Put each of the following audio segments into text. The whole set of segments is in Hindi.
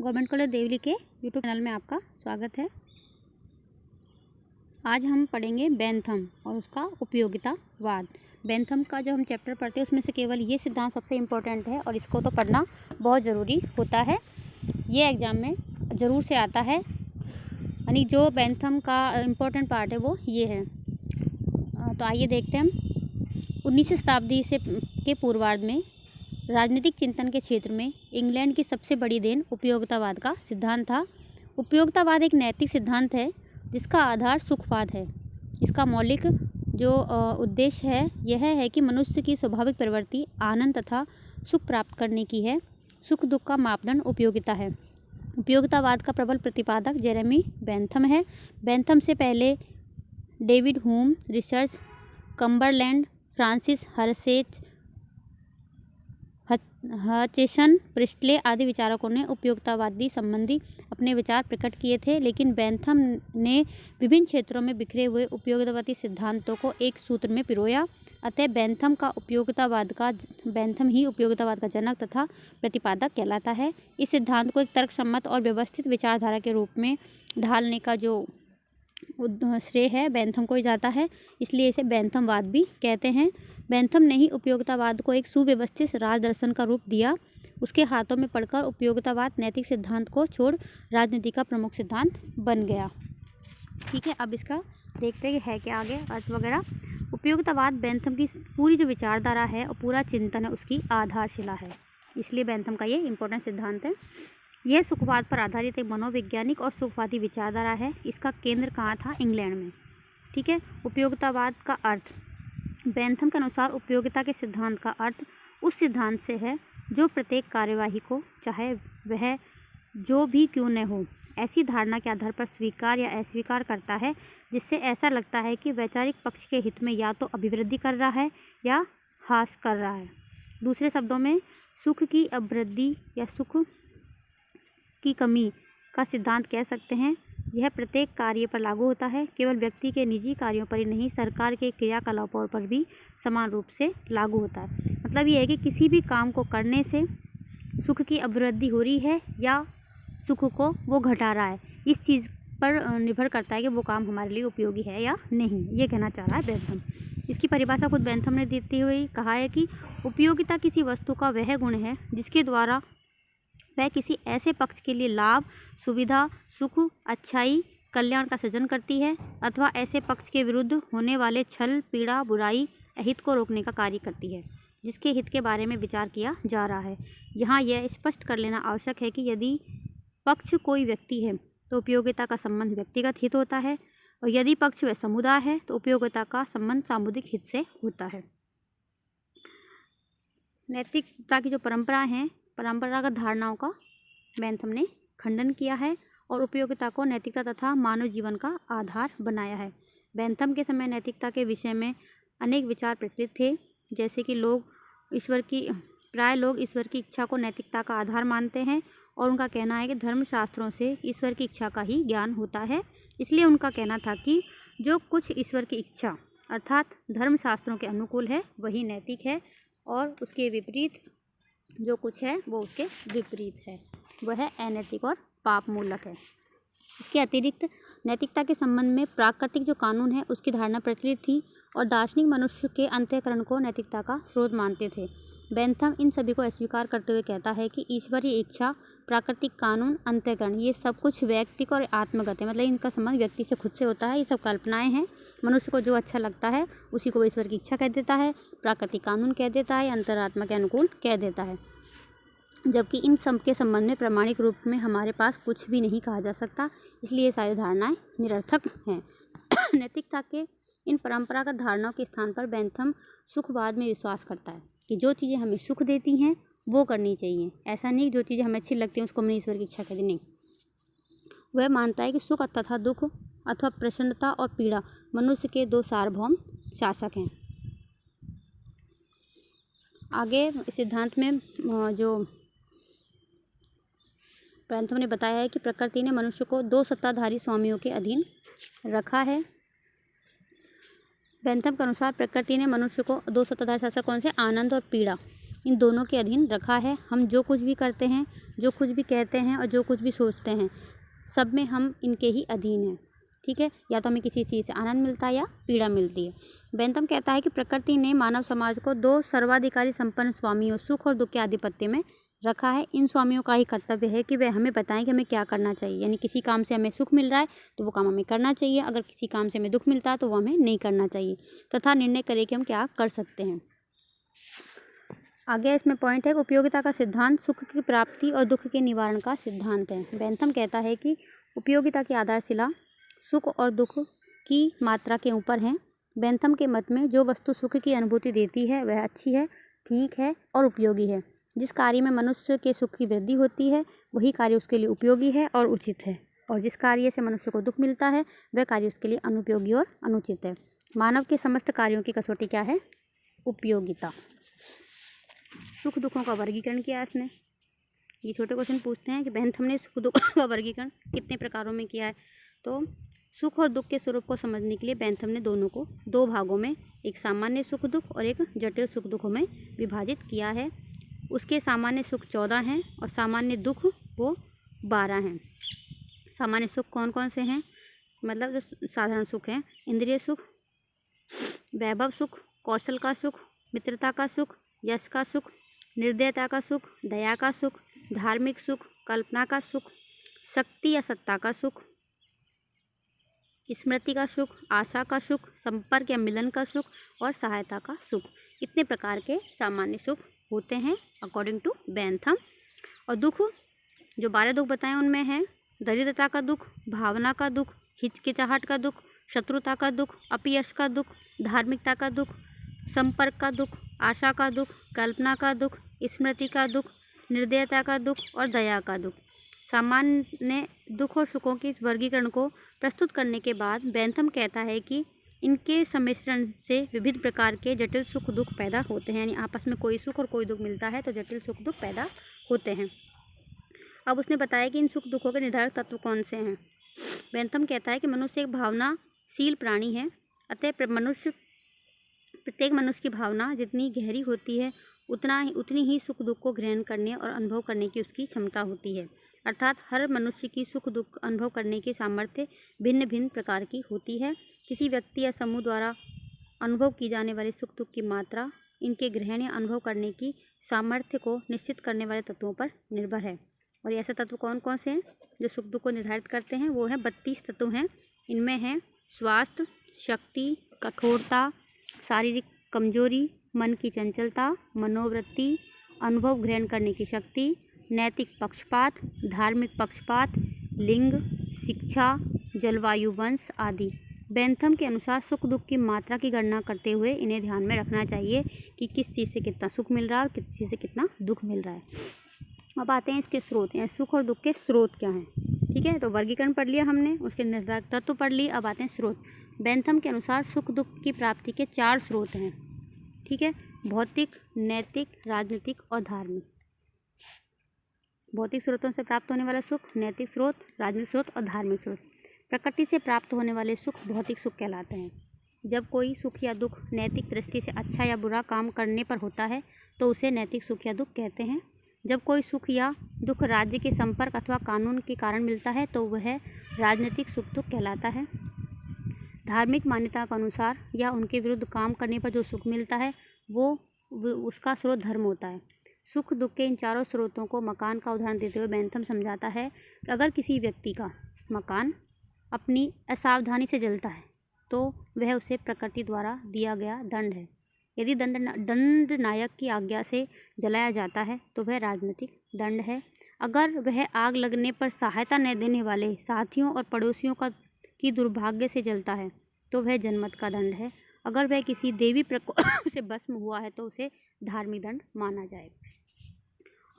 गवर्नमेंट कॉलेज देवली के यूट्यूब चैनल में आपका स्वागत है। आज हम पढ़ेंगे बेंथम और उसका उपयोगितावाद। बेंथम का जो हम चैप्टर पढ़ते हैं उसमें से केवल ये सिद्धांत सबसे इम्पोर्टेंट है और इसको तो पढ़ना बहुत ज़रूरी होता है। ये एग्ज़ाम में ज़रूर से आता है। यानी जो बेंथम का इम्पोर्टेंट पार्ट है वो ये है। तो आइए देखते हैं हम। 19वीं शताब्दी से के पूर्वार्ध में राजनीतिक चिंतन के क्षेत्र में इंग्लैंड की सबसे बड़ी देन उपयोगितावाद का सिद्धांत था। उपयोगितावाद एक नैतिक सिद्धांत है जिसका आधार सुखवाद है। इसका मौलिक जो उद्देश्य है यह है कि मनुष्य की स्वाभाविक प्रवृत्ति आनंद तथा सुख प्राप्त करने की है। सुख दुख का मापदंड उपयोगिता है। उपयोगितावाद का प्रबल प्रतिपादक जेरेमी बेंथम है। बेंथम से पहले David Hume, Richard Cumberland, Francis हर्शेज, हचिसन, प्रिस्टले आदि विचारकों ने उपयोगितावादी संबंधी अपने विचार प्रकट किए थे, लेकिन बेंथम ने विभिन्न क्षेत्रों में बिखरे हुए उपयोगितावादी सिद्धांतों को एक सूत्र में पिरोया। अतः बेंथम ही उपयोगितावाद का जनक तथा प्रतिपादक कहलाता है। इस सिद्धांत को एक तर्कसम्मत और व्यवस्थित विचारधारा के रूप में ढालने का जो श्रेय है बेंथम को ही जाता है, इसलिए इसे बेंथमवाद भी कहते हैं। बेंथम ने ही उपयोगितावाद को एक सुव्यवस्थित राजदर्शन का रूप दिया। उसके हाथों में पढ़कर उपयोगितावाद नैतिक सिद्धांत को छोड़ राजनीति का प्रमुख सिद्धांत बन गया। ठीक है, अब इसका देखते हैं है क्या आगे अर्थ वगैरह। उपयोगितावाद बेंथम की पूरी जो विचारधारा है और पूरा चिंतन है उसकी आधारशिला है, इसलिए बेंथम का ये इम्पोर्टेंट सिद्धांत है। यह सुखवाद पर आधारित एक मनोवैज्ञानिक और सुखवादी विचारधारा है। इसका केंद्र कहाँ था? इंग्लैंड में। ठीक है, उपयोगितावाद का अर्थ बेंथम के अनुसार उपयोगिता के सिद्धांत का अर्थ उस सिद्धांत से है जो प्रत्येक कार्यवाही को, चाहे वह जो भी क्यों न हो, ऐसी धारणा के आधार पर स्वीकार या अस्वीकार करता है जिससे ऐसा लगता है कि वैचारिक पक्ष के हित में या तो अभिवृद्धि कर रहा है या ह्रास कर रहा है। दूसरे शब्दों में सुख की अभिवृद्धि या सुख की कमी का सिद्धांत कह सकते हैं। यह प्रत्येक कार्य पर लागू होता है, केवल व्यक्ति के निजी कार्यों पर ही नहीं, सरकार के क्रियाकलापों पर भी समान रूप से लागू होता है। मतलब ये है कि किसी भी काम को करने से सुख की अभिवृद्धि हो रही है या सुख को वो घटा रहा है, इस चीज़ पर निर्भर करता है कि वो काम हमारे लिए उपयोगी है या नहीं। ये कहना चाह रहा है बेंथम। इसकी परिभाषा खुद बेंथम ने देते हुए कहा है कि उपयोगिता किसी वस्तु का वह गुण है जिसके द्वारा वह किसी ऐसे पक्ष के लिए लाभ, सुविधा, सुख, अच्छाई, कल्याण का सृजन करती है अथवा ऐसे पक्ष के विरुद्ध होने वाले छल, पीड़ा, बुराई, अहित को रोकने का कार्य करती है जिसके हित के बारे में विचार किया जा रहा है। यहाँ यह स्पष्ट कर लेना आवश्यक है कि यदि पक्ष कोई व्यक्ति है तो उपयोगिता का संबंध व्यक्तिगत हित होता है, और यदि पक्ष वह समुदाय है तो उपयोगिता का संबंध सामुदायिक हित से होता है। नैतिकता की जो परंपरागत धारणाओं का बेंथम ने खंडन किया है और उपयोगिता को नैतिकता तथा मानव जीवन का आधार बनाया है। बेंथम के समय नैतिकता के विषय में अनेक विचार प्रचलित थे, जैसे कि प्राय लोग ईश्वर की इच्छा को नैतिकता का आधार मानते हैं और उनका कहना है कि धर्मशास्त्रों से ईश्वर की इच्छा का ही ज्ञान होता है। इसलिए उनका कहना था कि जो कुछ ईश्वर की इच्छा अर्थात धर्मशास्त्रों के अनुकूल है वही नैतिक है, और उसके विपरीत जो कुछ है वो उसके विपरीत है, वह अनैतिक और पाप मूलक है। इसके अतिरिक्त नैतिकता के संबंध में प्राकृतिक जो कानून है उसकी धारणा प्रचलित थी और दार्शनिक मनुष्य के अंतःकरण को नैतिकता का स्रोत मानते थे। बेंथम इन सभी को अस्वीकार करते हुए कहता है कि ईश्वरीय इच्छा, प्राकृतिक कानून, अंतःकरण ये सब कुछ वैयक्तिक और आत्मगत है। मतलब इनका संबंध व्यक्ति से खुद से होता है, ये सब कल्पनाएं हैं। मनुष्य को जो अच्छा लगता है उसी को ईश्वर की इच्छा कह देता है, प्राकृतिक कानून कह देता है, अंतरात्मा के अनुकूल कह देता है, जबकि इन सब के संबंध में प्रामाणिक रूप में हमारे पास कुछ भी नहीं कहा जा सकता। इसलिए ये सारी धारणाएं निरर्थक हैं। नैतिकता के इन परंपरागत धारणाओं के स्थान पर बेंथम सुखवाद में विश्वास करता है कि जो चीज़ें हमें सुख देती हैं वो करनी चाहिए। ऐसा नहीं जो चीज़ें हमें अच्छी लगती हैं उसको हमने ईश्वर की इच्छा कहती नहीं। वह मानता है कि सुख तथा दुख अथवा प्रसन्नता और पीड़ा मनुष्य के दो सार्वभौम शासक हैं। आगे सिद्धांत में जो बेंथम ने बताया है कि प्रकृति ने मनुष्य को दो सत्ताधारी स्वामियों के अधीन रखा है। बेंथम के अनुसार प्रकृति ने मनुष्य को दो सत्ताधारी शासक कौन से? आनंद और पीड़ा। इन दोनों के अधीन रखा है। हम जो कुछ भी करते हैं, जो कुछ भी कहते हैं और जो कुछ भी सोचते हैं, सब में हम इनके ही अधीन हैं। ठीक है, या तो हमें किसी चीज़ से आनंद मिलता है या पीड़ा मिलती है। बेंथम कहता है कि प्रकृति ने मानव समाज को दो सर्वाधिकारी संपन्न स्वामियों, सुख और दुख के आधिपत्य में रखा है। इन स्वामियों का ही कर्तव्य है कि वे हमें बताएं कि हमें क्या करना चाहिए। यानी किसी काम से हमें सुख मिल रहा है तो वो काम हमें करना चाहिए, अगर किसी काम से हमें दुख मिलता है तो वो हमें नहीं करना चाहिए, तथा निर्णय करें कि हम क्या कर सकते हैं। आगे इसमें पॉइंट है, उपयोगिता का सिद्धांत सुख की प्राप्ति और दुख के निवारण का सिद्धांत है। बेंथम कहता है कि उपयोगिता की आधारशिला सुख और दुख की मात्रा के ऊपर है। बेंथम के मत में जो वस्तु सुख की अनुभूति देती है वह अच्छी है, ठीक है और उपयोगी है। जिस कार्य में मनुष्य के सुख की वृद्धि होती है वही कार्य उसके लिए उपयोगी है और उचित है, और जिस कार्य से मनुष्य को दुख मिलता है वह कार्य उसके लिए अनुपयोगी और अनुचित है। मानव के समस्त कार्यों की कसौटी क्या है? उपयोगिता। सुख दुखों का वर्गीकरण किया इसने। ये छोटे क्वेश्चन पूछते हैं कि बेंथम ने सुख दुख का वर्गीकरण कितने प्रकारों में किया है। तो सुख और दुख के स्वरूप को समझने के लिए बेंथम ने दोनों को दो भागों में, एक सामान्य सुख दुख और एक जटिल सुख दुखों में विभाजित किया है। उसके सामान्य सुख 14 हैं और सामान्य दुख वो 12 हैं। सामान्य सुख कौन कौन से हैं? मतलब जो साधारण सुख हैं, इंद्रिय सुख, वैभव सुख, कौशल का सुख, मित्रता का सुख, यश का सुख, निर्दयता का सुख, दया का सुख, धार्मिक सुख, कल्पना का सुख, शक्ति या सत्ता का सुख, स्मृति का सुख, आशा का सुख, संपर्क या मिलन का सुख और सहायता का सुख। इतने प्रकार के सामान्य सुख होते हैं अकॉर्डिंग टू बेंथम। और दुख, जो 12 दुख बताए उनमें है दरिद्रता का दुख, भावना का दुख, हिचकिचाहट का दुख, शत्रुता का दुख, अपयश का दुख, धार्मिकता का दुख, संपर्क का दुख, आशा का दुख, कल्पना का दुख, स्मृति का दुख, निर्दयता का दुख और दया का दुख। सामान्य दुख और सुखों के इस वर्गीकरण को प्रस्तुत करने के बाद बेंथम कहता है कि इनके सम्मिश्रण से विविध प्रकार के जटिल सुख दुख पैदा होते हैं। यानी आपस में कोई सुख और कोई दुख मिलता है तो जटिल सुख दुख पैदा होते हैं। अब उसने बताया कि इन सुख दुखों के निर्धारक तत्व कौन से हैं। बेंथम कहता है कि मनुष्य एक भावनाशील प्राणी है, अतः प्रत्येक मनुष्य की भावना जितनी गहरी होती है उतनी ही सुख दुख को ग्रहण करने और अनुभव करने की उसकी क्षमता होती है। अर्थात हर मनुष्य की सुख दुख अनुभव करने की सामर्थ्य भिन्न भिन्न प्रकार की होती है। किसी व्यक्ति या समूह द्वारा अनुभव की जाने वाली सुख दुख की मात्रा इनके ग्रहण या अनुभव करने की सामर्थ्य को निश्चित करने वाले तत्वों पर निर्भर है। और ऐसे तत्व कौन कौन से हैं जो सुख दुख को निर्धारित करते हैं? वो हैं 32 तत्व हैं। इनमें हैं स्वास्थ्य, शक्ति, कठोरता, शारीरिक कमजोरी, मन की चंचलता, मनोवृत्ति, अनुभव ग्रहण करने की शक्ति, नैतिक पक्षपात, धार्मिक पक्षपात, लिंग, शिक्षा, जलवायु, वंश आदि। बेंथम के अनुसार सुख दुख की मात्रा की गणना करते हुए इन्हें ध्यान में रखना चाहिए कि किस चीज़ से कितना सुख मिल रहा है और किस चीज़ से कितना दुख मिल रहा है। अब आते हैं इसके स्रोत, यानी सुख और दुख के स्रोत क्या हैं। ठीक है, तो वर्गीकरण पढ़ लिया हमने, उसके निर्धारक तत्व पढ़ लिए। अब आते हैं स्रोत। बेंथम के अनुसार सुख दुख की प्राप्ति के 4 स्रोत हैं। ठीक है, भौतिक, नैतिक, राजनीतिक और धार्मिक। भौतिक स्रोतों से प्राप्त होने वाला सुख, नैतिक स्रोत, राजनीतिक स्रोत और धार्मिक स्रोत। प्रकृति से प्राप्त होने वाले सुख भौतिक सुख कहलाते हैं। जब कोई सुख या दुख नैतिक दृष्टि से अच्छा या बुरा काम करने पर होता है तो उसे नैतिक सुख या दुख कहते हैं। जब कोई सुख या दुख राज्य के संपर्क अथवा कानून के कारण मिलता है तो वह राजनीतिक सुख दुख कहलाता है। धार्मिक मान्यता के अनुसार या उनके विरुद्ध काम करने पर जो सुख मिलता है वो उसका स्रोत धर्म होता है। सुख दुख के इन चारों स्रोतों को मकान का उदाहरण देते हुए बेंथम समझाता है कि अगर किसी व्यक्ति का मकान अपनी असावधानी से जलता है तो वह उसे प्रकृति द्वारा दिया गया दंड है। यदि दंड नायक की आज्ञा से जलाया जाता है तो वह राजनीतिक दंड है। अगर वह आग लगने पर सहायता न देने वाले साथियों और पड़ोसियों की दुर्भाग्य से जलता है तो वह जनमत का दंड है। अगर वह किसी देवी प्रकोप से भस्म हुआ है तो उसे धार्मिक दंड माना जाएगा।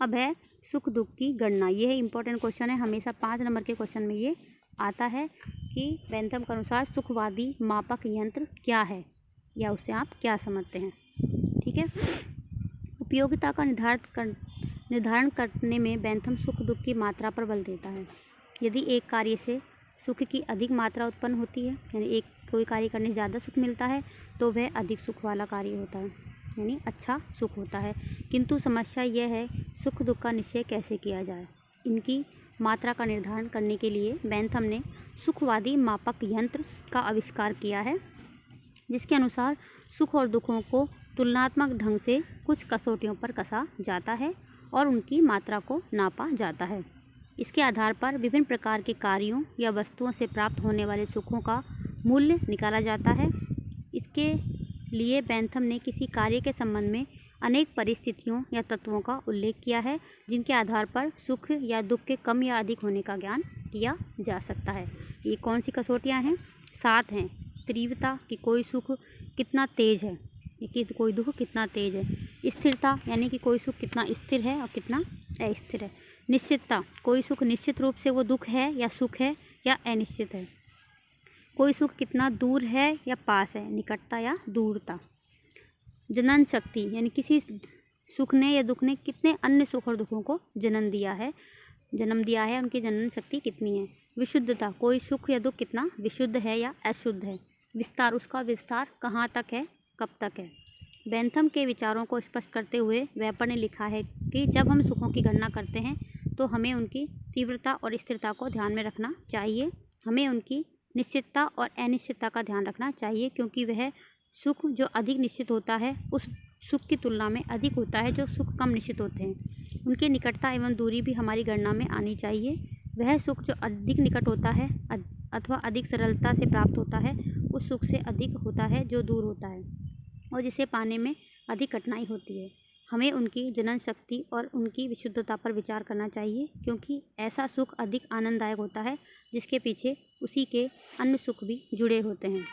अब है सुख दुख की गणना। ये है इंपॉर्टेंट क्वेश्चन है, हमेशा 5 नंबर के क्वेश्चन में ये आता है कि बेंथम के अनुसार सुखवादी मापक यंत्र क्या है या उससे आप क्या समझते हैं। ठीक है, उपयोगिता का निर्धारण करने में बेंथम सुख दुख की मात्रा पर बल देता है। यदि एक कार्य से सुख की अधिक मात्रा उत्पन्न होती है, यानी कोई कार्य करने से ज़्यादा सुख मिलता है तो वह अधिक सुख वाला कार्य होता है। यानी अच्छा सुख होता है। किंतु समस्या यह है सुख दुख का निश्चय कैसे किया जाए। इनकी मात्रा का निर्धारण करने के लिए बेंथम ने सुखवादी मापक यंत्र का आविष्कार किया है, जिसके अनुसार सुख और दुखों को तुलनात्मक ढंग से कुछ कसौटियों पर कसा जाता है और उनकी मात्रा को नापा जाता है। इसके आधार पर विभिन्न प्रकार के कार्यों या वस्तुओं से प्राप्त होने वाले सुखों का मूल्य निकाला जाता है। इसके लिए बेंथम ने किसी कार्य के संबंध में अनेक परिस्थितियों या तत्वों का उल्लेख किया है, जिनके आधार पर सुख या दुख के कम या अधिक होने का ज्ञान किया जा सकता है। ये कौन सी कसौटियाँ हैं? 7 हैं। तीव्रता कि कोई सुख कितना तेज है, कि कोई दुख कितना तेज है। स्थिरता यानी कि कोई सुख कितना स्थिर है और कितना अस्थिर है। निश्चितता, कोई सुख निश्चित रूप से वो दुख है या सुख है या अनिश्चित है। कोई सुख कितना दूर है या पास है, निकटता या दूरता। जनन शक्ति यानी किसी सुख ने या दुख ने कितने अन्य सुख और दुखों को जन्म दिया है, उनकी जनन शक्ति कितनी है। विशुद्धता, कोई सुख या दुख कितना विशुद्ध है या अशुद्ध है। विस्तार, उसका विस्तार कहाँ तक है, कब तक है। बेंथम के विचारों को स्पष्ट करते हुए वेपर ने लिखा है कि जब हम सुखों की गणना करते हैं तो हमें उनकी तीव्रता और स्थिरता को ध्यान में रखना चाहिए। हमें उनकी निश्चितता और अनिश्चितता का ध्यान रखना चाहिए, क्योंकि वह सुख जो अधिक निश्चित होता है उस सुख की तुलना में अधिक होता है जो सुख कम निश्चित होते हैं। उनकी निकटता एवं दूरी भी हमारी गणना में आनी चाहिए। वह सुख जो अधिक निकट होता है अथवा अधिक सरलता से प्राप्त होता है उस सुख से अधिक होता है जो दूर होता है और जिसे पाने में अधिक कठिनाई होती है। हमें उनकी जनन शक्ति और उनकी विशुद्धता पर विचार करना चाहिए, क्योंकि ऐसा सुख अधिक आनंददायक होता है जिसके पीछे उसी के अन्य सुख भी जुड़े होते हैं।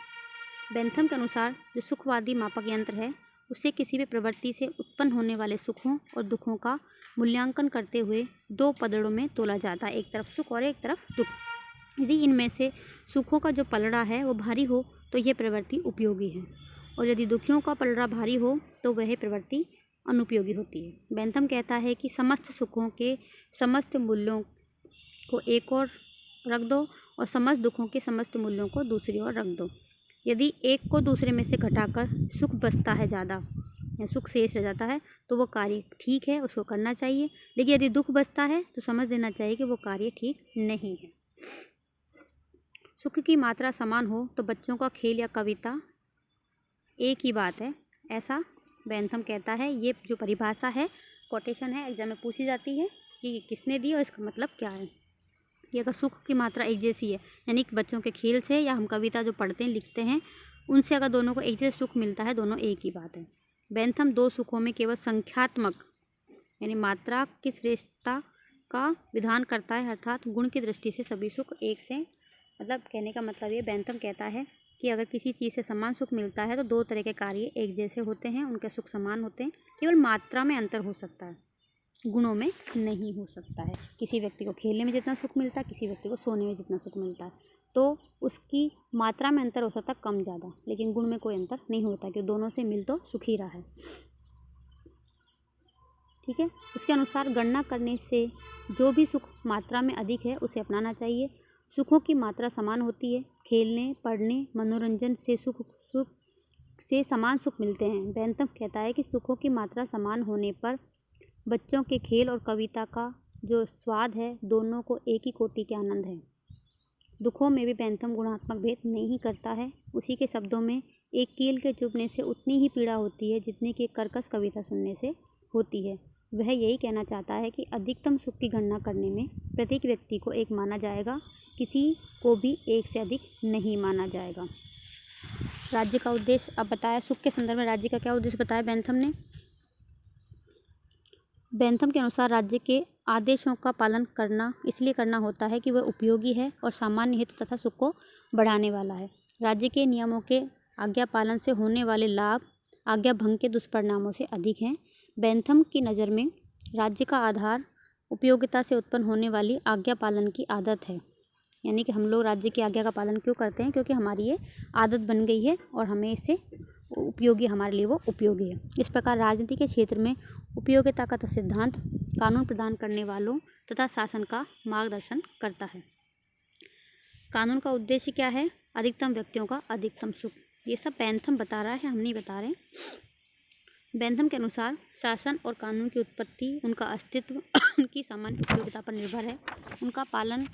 बेंथम के अनुसार जो सुखवादी मापक यंत्र है उससे किसी भी प्रवृत्ति से उत्पन्न होने वाले सुखों और दुखों का मूल्यांकन करते हुए 2 पलड़ों में तोला जाता है, एक तरफ सुख और एक तरफ दुख। यदि इनमें से सुखों का जो पलड़ा है वो भारी हो तो यह प्रवृत्ति उपयोगी है, और यदि दुखियों का पलड़ा भारी हो तो वह प्रवृत्ति अनुपयोगी होती है। बेंथम कहता है कि समस्त सुखों के समस्त मूल्यों को एक ओर रख दो और समस्त दुखों के समस्त मूल्यों को दूसरी ओर रख दो। यदि एक को दूसरे में से घटाकर सुख बचता है ज़्यादा या सुख शेष रह जाता है तो वो कार्य ठीक है, उसको करना चाहिए। लेकिन यदि दुख बचता है तो समझ लेना चाहिए कि वो कार्य ठीक नहीं है। सुख की मात्रा समान हो तो बच्चों का खेल या कविता एक ही बात है, ऐसा बेंथम कहता है। ये जो परिभाषा है, कोटेशन है, एग्जाम में पूछी जाती है कि किसने दी और इसका मतलब क्या है। ये अगर सुख की मात्रा एक जैसी है, यानी कि बच्चों के खेल से या हम कविता जो पढ़ते हैं लिखते हैं उनसे अगर दोनों को एक जैसे सुख मिलता है, दोनों एक ही बात है। बेंथम 2 सुखों में केवल संख्यात्मक यानी मात्रा की श्रेष्ठता का विधान करता है, अर्थात गुण की दृष्टि से सभी सुख एक से, मतलब कहने का मतलब ये बेंथम कहता है कि अगर किसी चीज़ से समान सुख मिलता है तो 2 तरह के कार्य एक जैसे होते हैं, उनके सुख समान होते हैं, केवल मात्रा में अंतर हो सकता है, गुणों में नहीं हो सकता है। किसी व्यक्ति को खेलने में जितना सुख मिलता है, किसी व्यक्ति को सोने में जितना सुख मिलता है, तो उसकी मात्रा में अंतर हो सकता है कम ज़्यादा, लेकिन गुण में कोई अंतर नहीं होता कि दोनों से मिल तो सुख ही रहा है। ठीक है, उसके अनुसार गणना करने से जो भी सुख मात्रा में अधिक है उसे अपनाना चाहिए। सुखों की मात्रा समान होती है, खेलने, पढ़ने, मनोरंजन से सुख से समान सुख मिलते हैं। बेंथम कहता है कि सुखों की मात्रा समान होने पर बच्चों के खेल और कविता का जो स्वाद है दोनों को एक ही कोटि के आनंद है। दुखों में भी बेंथम गुणात्मक भेद नहीं करता है। उसी के शब्दों में एक कील के चुभने से उतनी ही पीड़ा होती है जितनी कि कर्कश कविता सुनने से होती है। वह यही कहना चाहता है कि अधिकतम सुख की गणना करने में प्रत्येक व्यक्ति को एक माना जाएगा, किसी को भी एक से अधिक नहीं माना जाएगा। राज्य का उद्देश्य अब बताया, सुख के संदर्भ में राज्य का क्या उद्देश्य बताया बेंथम ने। बेंथम के अनुसार राज्य के आदेशों का पालन करना इसलिए करना होता है कि वह उपयोगी है और सामान्य हित तथा सुख को बढ़ाने वाला है। राज्य के नियमों के आज्ञा पालन से होने वाले लाभ आज्ञा भंग के दुष्परिणामों से अधिक हैं। बेंथम की नज़र में राज्य का आधार उपयोगिता से उत्पन्न होने वाली आज्ञा पालन की आदत है, यानी कि हम लोग राज्य की आज्ञा का पालन क्यों करते हैं, क्योंकि हमारी ये आदत बन गई है और हमें इससे उपयोगी, हमारे लिए वो उपयोगी है। इस प्रकार राजनीति के क्षेत्र में उपयोगिता का सिद्धांत कानून प्रदान करने वालों तथा शासन का मार्गदर्शन करता है। कानून का उद्देश्य क्या है? अधिकतम व्यक्तियों का अधिकतम सुख। ये सब बेंथम बता रहा है, हम नहीं बता रहे। बेंथम के अनुसार शासन और कानून की उत्पत्ति, उनका अस्तित्व उनकी सामान्य उपयोगिता पर निर्भर है। उनका पालन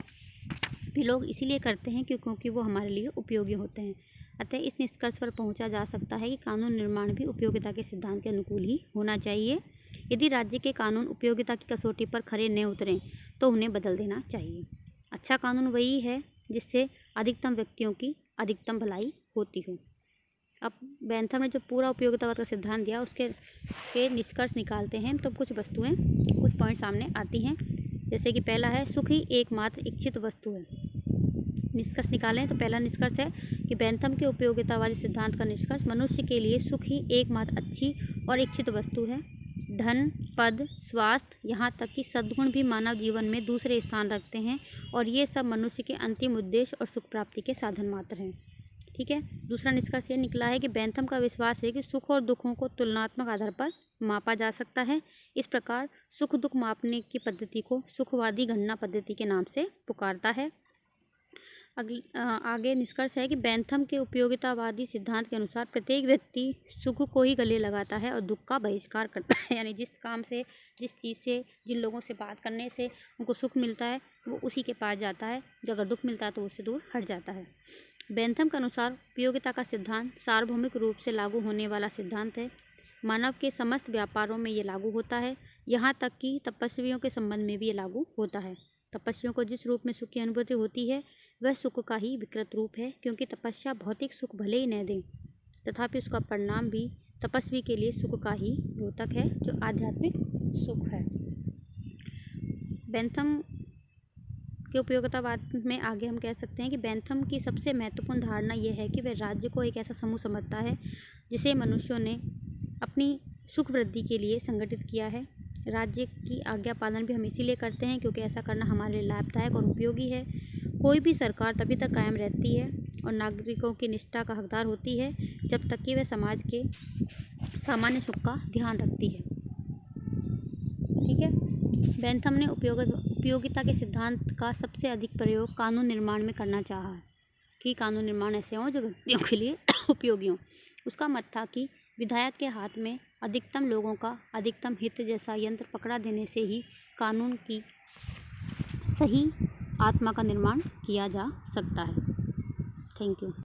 भी लोग इसीलिए करते हैं क्योंकि वो हमारे लिए उपयोगी होते हैं। अतः इस निष्कर्ष पर पहुंचा जा सकता है कि कानून निर्माण भी उपयोगिता के सिद्धांत के अनुकूल ही होना चाहिए। यदि राज्य के कानून उपयोगिता की कसौटी पर खरे न उतरें तो उन्हें बदल देना चाहिए। अच्छा कानून वही है जिससे अधिकतम व्यक्तियों की अधिकतम भलाई होती हो। अब बेंथम ने जो पूरा उपयोगितावाद का सिद्धांत दिया उसके निष्कर्ष निकालते हैं तो कुछ पॉइंट सामने आती हैं। जैसे कि पहला है, सुख ही एकमात्र इच्छित वस्तु है। निष्कर्ष निकालें तो पहला निष्कर्ष है कि बेंथम के उपयोगितावादी सिद्धांत का निष्कर्ष, मनुष्य के लिए सुख ही एकमात्र अच्छी और इच्छित वस्तु है। धन, पद, स्वास्थ्य, यहाँ तक कि सद्गुण भी मानव जीवन में दूसरे स्थान रखते हैं और ये सब मनुष्य के अंतिम उद्देश्य और सुख प्राप्ति के साधन मात्र हैं। ठीक है। दूसरा निष्कर्ष ये निकला है कि बेंथम का विश्वास है कि सुख और दुखों को तुलनात्मक आधार पर मापा जा सकता है। इस प्रकार सुख दुख मापने की पद्धति को सुखवादी गणना पद्धति के नाम से पुकारता है। आगे निष्कर्ष है कि बेंथम के उपयोगितावादी सिद्धांत के अनुसार प्रत्येक व्यक्ति सुख को ही गले लगाता है और दुख का बहिष्कार करता है। यानी जिस काम से, जिस चीज़ से, जिन लोगों से बात करने से उनको सुख मिलता है वो उसी के पास जाता है, जो अगर दुख मिलता है तो उससे दूर हट जाता है। बेंथम के अनुसार उपयोगिता का सिद्धांत सार्वभौमिक रूप से लागू होने वाला सिद्धांत है। मानव के समस्त व्यापारों में ये लागू होता है, यहाँ तक कि तपस्वियों के संबंध में भी ये लागू होता है। तपस्वियों को जिस रूप में सुख की अनुभूति होती है वह सुख का ही विकृत रूप है, क्योंकि तपस्या भौतिक सुख भले ही न दे तथापि उसका परिणाम भी तपस्वी के लिए सुख का ही द्योतक है, जो आध्यात्मिक सुख है। बेंथम के उपयोगितावाद में आगे हम कह सकते हैं कि बेंथम की सबसे महत्वपूर्ण धारणा यह है कि वह राज्य को एक ऐसा समूह समझता है जिसे मनुष्यों ने अपनी सुख वृद्धि के लिए संगठित किया है। राज्य की आज्ञा पालन भी हम इसीलिए करते हैं क्योंकि ऐसा करना हमारे लिए लाभदायक और उपयोगी है। कोई भी सरकार तभी तक कायम रहती है और नागरिकों की निष्ठा का हकदार होती है जब तक कि वह समाज के सामान्य सुख का ध्यान रखती है। ठीक है। बेंथम ने उपयोगिता के सिद्धांत का सबसे अधिक प्रयोग कानून निर्माण में करना चाहा कि कानून निर्माण ऐसे हों जो व्यक्तियों के लिए उपयोगी हों। उसका मत था कि विधायक के हाथ में अधिकतम लोगों का अधिकतम हित जैसा यंत्र पकड़ा देने से ही कानून की सही आत्मा का निर्माण किया जा सकता है। Thank you.